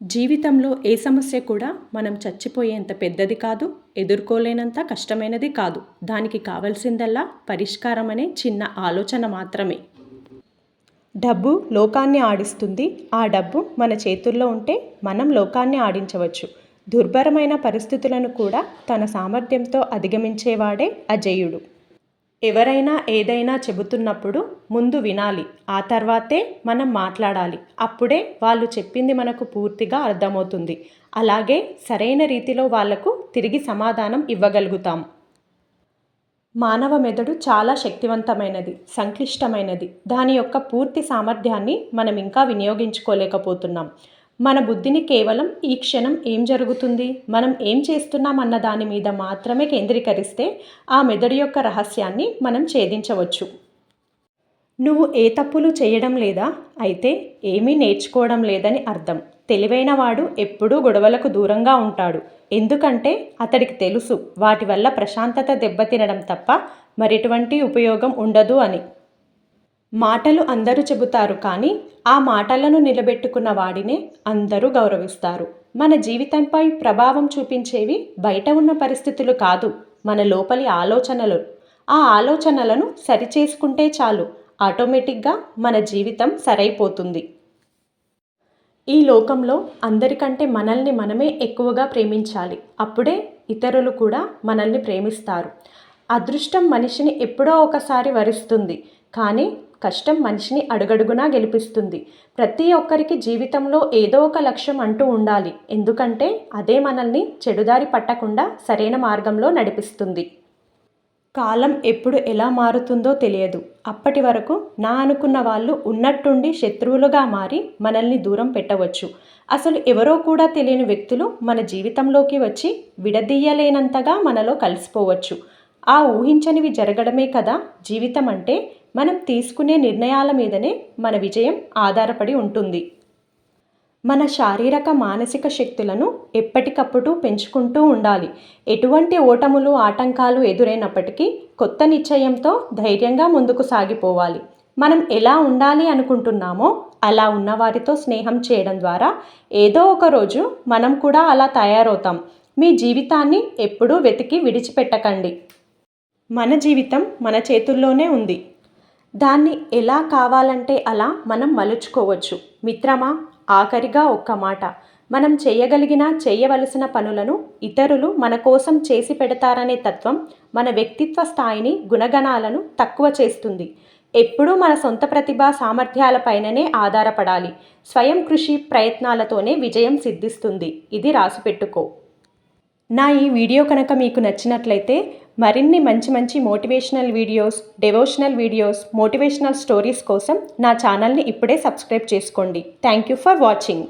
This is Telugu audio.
జీవితంలో ఏ సమస్య కూడా మనం చచ్చిపోయేంత పెద్దది కాదు, ఎదుర్కోలేనంత కష్టమైనది కాదు. దానికి కావలసిందల్లా పరిష్కారం అనే చిన్న ఆలోచన మాత్రమే. డబ్బు లోకాన్ని ఆడిస్తుంది. ఆ డబ్బు మన చేతుల్లో ఉంటే మనం లోకాన్ని ఆడించవచ్చు. దుర్భరమైన పరిస్థితులను కూడా తన సామర్థ్యంతో అధిగమించేవాడే అజేయుడు. ఎవరైనా ఏదైనా చెబుతున్నప్పుడు ముందు వినాలి, ఆ తర్వాతే మనం మాట్లాడాలి. అప్పుడే వాళ్ళు చెప్పింది మనకు పూర్తిగా అర్థమవుతుంది. అలాగే సరైన రీతిలో వాళ్లకు తిరిగి సమాధానం ఇవ్వగలుగుతాం. మానవ మెదడు చాలా శక్తివంతమైనది, సంక్లిష్టమైనది. దాని యొక్క పూర్తి సామర్థ్యాన్ని మనం ఇంకా వినియోగించుకోలేకపోతున్నాం. మన బుద్ధిని కేవలం ఈ క్షణం ఏం జరుగుతుంది, మనం ఏం చేస్తున్నాం అన్న దాని మీద మాత్రమే కేంద్రీకరిస్తే ఆ మెదడు యొక్క రహస్యాన్ని మనం ఛేదించవచ్చు. నువ్వు ఏ తప్పులు చేయడం లేదా, అయితే ఏమీ నేర్చుకోవడం లేదని అర్థం. తెలివైన వాడు ఎప్పుడూ గొడవలకు దూరంగా ఉంటాడు. ఎందుకంటే అతడికి తెలుసు వాటి వల్ల ప్రశాంతత దెబ్బతినడం తప్ప మరెటువంటి ఉపయోగం ఉండదు అని. మాటలు అందరూ చెబుతారు, కానీ ఆ మాటలను నిలబెట్టుకున్న వాడినే అందరూ గౌరవిస్తారు. మన జీవితంపై ప్రభావం చూపించేవి బయట ఉన్న పరిస్థితులు కాదు, మన లోపలి ఆలోచనలు. ఆ ఆలోచనలను సరిచేసుకుంటే చాలు, ఆటోమేటిక్గా మన జీవితం సరైపోతుంది. ఈ లోకంలో అందరికంటే మనల్ని మనమే ఎక్కువగా ప్రేమించాలి. అప్పుడే ఇతరులు కూడా మనల్ని ప్రేమిస్తారు. అదృష్టం మనిషిని ఎప్పుడో ఒకసారి వరిస్తుంది, కానీ కష్టం మనిషిని అడుగడుగునా గెలిపిస్తుంది. ప్రతి ఒక్కరికి జీవితంలో ఏదో ఒక లక్ష్యం అంటూ ఉండాలి. ఎందుకంటే అదే మనల్ని చెడుదారి పట్టకుండా సరైన మార్గంలో నడిపిస్తుంది. కాలం ఎప్పుడు ఎలా మారుతుందో తెలియదు. అప్పటి వరకు నా అనుకున్న వాళ్ళు ఉన్నట్టుండి శత్రువులుగా మారి మనల్ని దూరం పెట్టవచ్చు. అసలు ఎవరో కూడా తెలియని వ్యక్తులు మన జీవితంలోకి వచ్చి విడదీయలేనంతగా మనలో కలిసిపోవచ్చు. ఆ ఊహించనివి జరగడమే కదా జీవితం అంటే. మనం తీసుకునే నిర్ణయాల మీదనే మన విజయం ఆధారపడి ఉంటుంది. మన శారీరక మానసిక శక్తులను ఎప్పటికప్పుడు పెంచుకుంటూ ఉండాలి. ఎటువంటి ఓటములు ఆటంకాలు ఎదురైనప్పటికీ కొత్త నిశ్చయంతో ధైర్యంగా ముందుకు సాగిపోవాలి. మనం ఎలా ఉండాలి అనుకుంటున్నామో అలా ఉన్నవారితో స్నేహం చేయడం ద్వారా ఏదో ఒక రోజు మనం కూడా అలా తయారవుతాం. మీ జీవితాన్ని ఎప్పుడూ వెతికి విడిచిపెట్టకండి. మన జీవితం మన చేతుల్లోనే ఉంది. దాన్ని ఎలా కావాలంటే అలా మనం మలుచుకోవచ్చు. మిత్రమా, ఆఖరిగా ఒక్క మాట. మనం చేయవలసిన పనులను ఇతరులు మన కోసం చేసి పెడతారనే తత్వం మన వ్యక్తిత్వ స్థాయిని, గుణగణాలను తక్కువ చేస్తుంది. ఎప్పుడూ మన సొంత ప్రతిభా సామర్థ్యాలపైననే ఆధారపడాలి. స్వయం కృషి ప్రయత్నాలతోనే విజయం సిద్ధిస్తుంది. ఇది రాసిపెట్టుకో. నా ఈ వీడియో కనుక మీకు నచ్చినట్లయితే మరిన్ని మంచి motivational videos, devotional videos, motivational stories కోసం నా ఛానల్ని ఇప్పుడే సబ్స్క్రైబ్ చేసుకోండి. Thank you for watching.